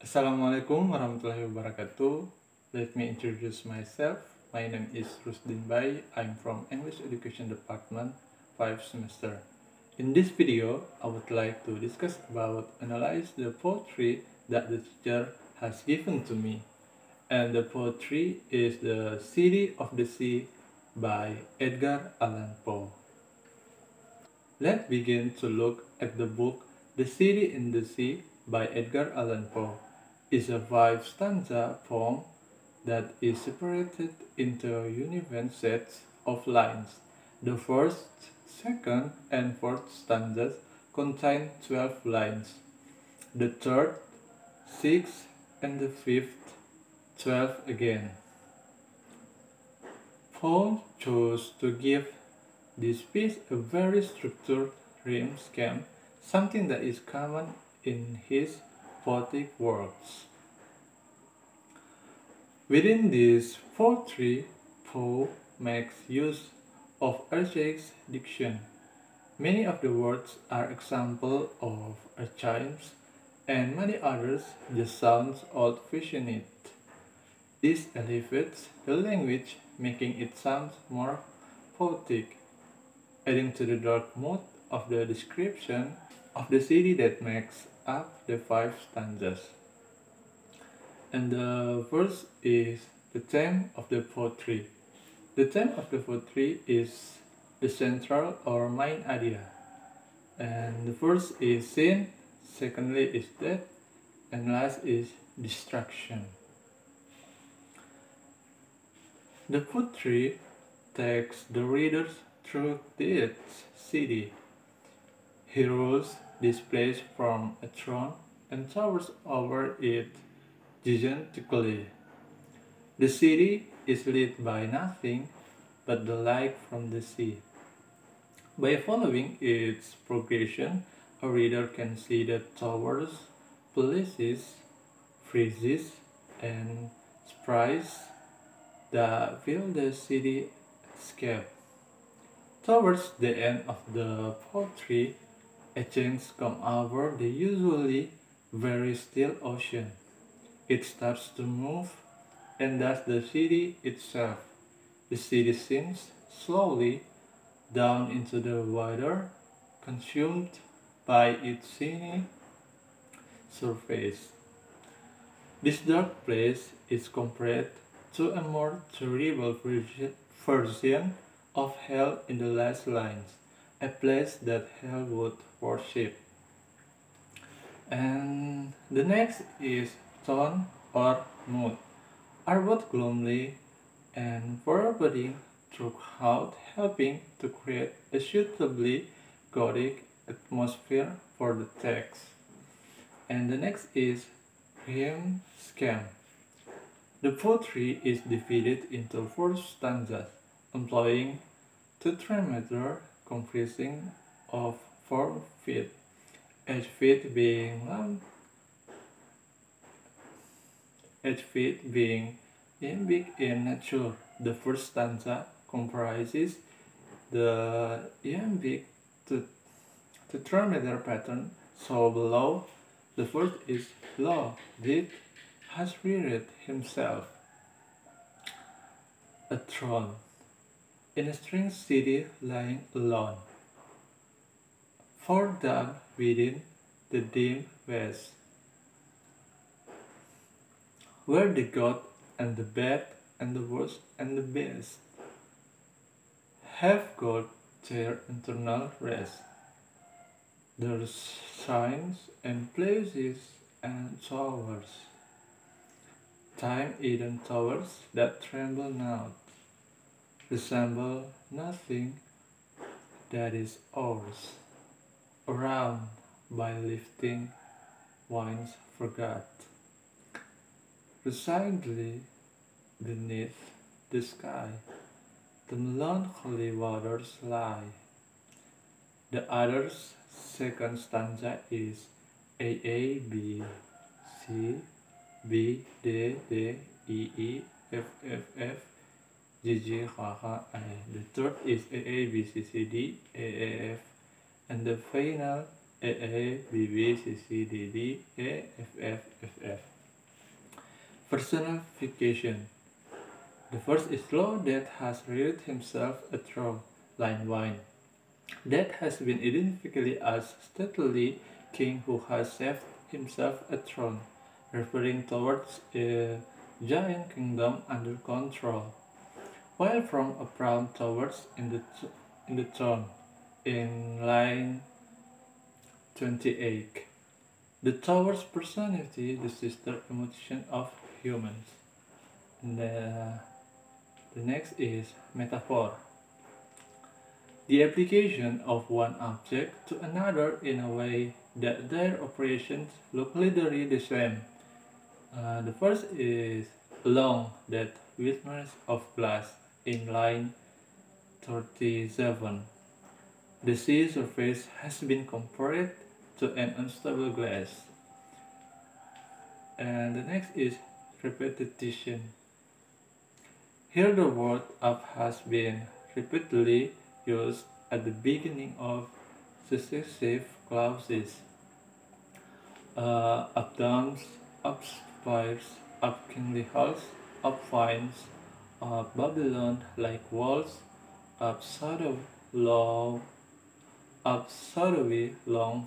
Assalamualaikum warahmatullahi wabarakatuh. Let me introduce myself. My name is Rusdin Bai. I'm from English Education Department, 5th semester. In this video, I would like to discuss about analyze the poetry that the teacher has given to me. And the poetry is The City of the Sea by Edgar Allan Poe. Let's begin to look at the book The City in the Sea by Edgar Allan Poe. Is a 5-stanza poem that is separated into uneven sets of lines. The first, second, and fourth stanzas contain 12 lines. The third, sixth, and the fifth, 12 again. Poe chose to give this piece a very structured rhyme scheme, something that is common in his poetic works. Within this poetry, Poe makes use of archaic diction. Many of the words are examples of chimes, and many others just sound old-fashioned. This elevates the language, making it sound more poetic, adding to the dark mood of the description of the city that makes up the 5 stanzas. And the first is the theme of the poetry. The theme of the poetry is the central or main idea. And the first is sin, secondly is death, and last is destruction. The poetry takes the readers through its city. He rules this place from a throne and towers over it gigantically. The city is lit by nothing but the light from the sea. By following its progression, a reader can see the towers, palaces, friezes, and spires that fill the cityscape. Towards the end of the poetry, a change comes over the usually very still ocean. It starts to move, and thus the city itself. The city sinks slowly down into the water, consumed by its shiny surface. This dark place is compared to a more terrible version of hell in the last lines, a place that hell would worship. And the next is tone or mood, are both gloomy and foreboding throughout, helping to create a suitably gothic atmosphere for the text. And the next is rhyme scheme. The poetry is divided into 4 stanzas, employing tetrameter comprising of 4 feet, each feet being iambic in nature. The first stanza comprises the iambic tetrameter pattern, so below. The first is Lo, Death has reared himself a throne in a strange city lying alone, far down within the dim west, where the good and the bad and the worst and the best have got their eternal rest. There's signs and places and towers, time-eaten towers that tremble not, resemble nothing that is ours, around by lifting winds forgot. Resignedly beneath the sky, the melancholy waters lie. The other's second stanza is A A B C B D D E E F F F G G H H I. The third is A A B C C D A A F, and the final A A B B C C D D A F F F F. Personification. The first is Law that has reared himself a throne, line 1. That has been identified as stately king who has saved himself a throne, referring towards a giant kingdom under control, while from a proud towards in the throne, in line 28. The tower's personality, the sister emotion of humans. The next is metaphor. The application of one object to another in a way that their operations look literally the same. The first is along that witness of glass in line 37. The sea surface has been compared to an unstable glass. And the next is repetition. Here the word up has been repeatedly used at the beginning of successive clauses. Up downs, up spires, up kingly halls, up vines, up Babylon like walls, up shadowy long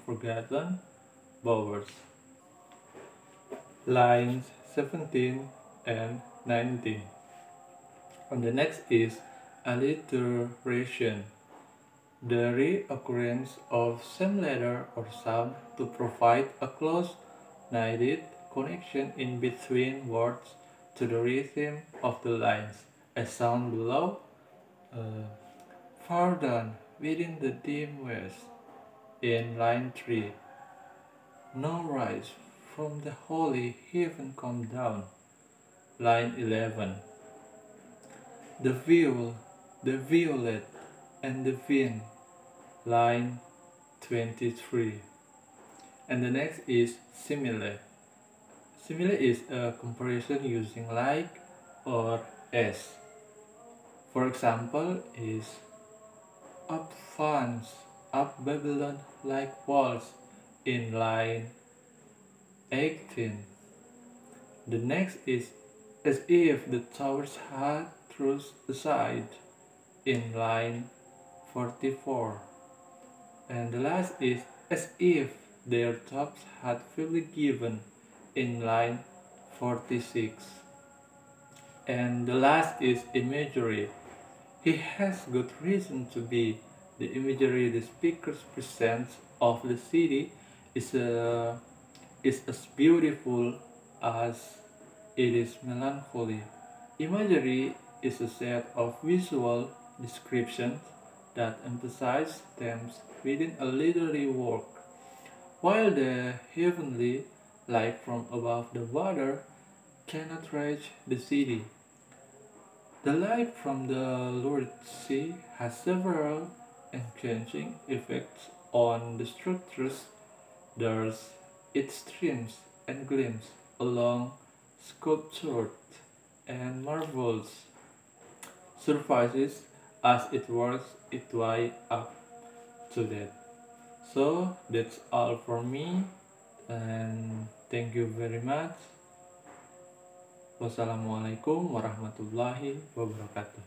forgotten bowers. Lines 17 and 19. And the next is alliteration. The reoccurrence of same letter or sound to provide a close-knitted connection in between words to the rhythm of the lines, as sound below. Far down within the dim west, in line 3. No rise from the holy heaven come down, line 11. The violet, and the wind, line 23. And the next is simile. Simile is a comparison using like or as. For example, is up fans, up Babylon like walls in line 18. The next is as if the towers had thrust aside in line 44. And the last is as if their tops had freely given in line 46. And the last is imagery. He has good reason to be. The imagery the speaker presents of the city is as beautiful as it is melancholy. Imagery is a set of visual descriptions that emphasize themes within a literary work, while the heavenly light from above the water cannot reach the city. The light from the lurid sea has several enhancing effects on the structures. Thus, it streams and gleams along sculptured and marvelous surfaces as it works its way up to that. So that's all for me, and thank you very much. Wassalamualaikum warahmatullahi wabarakatuh.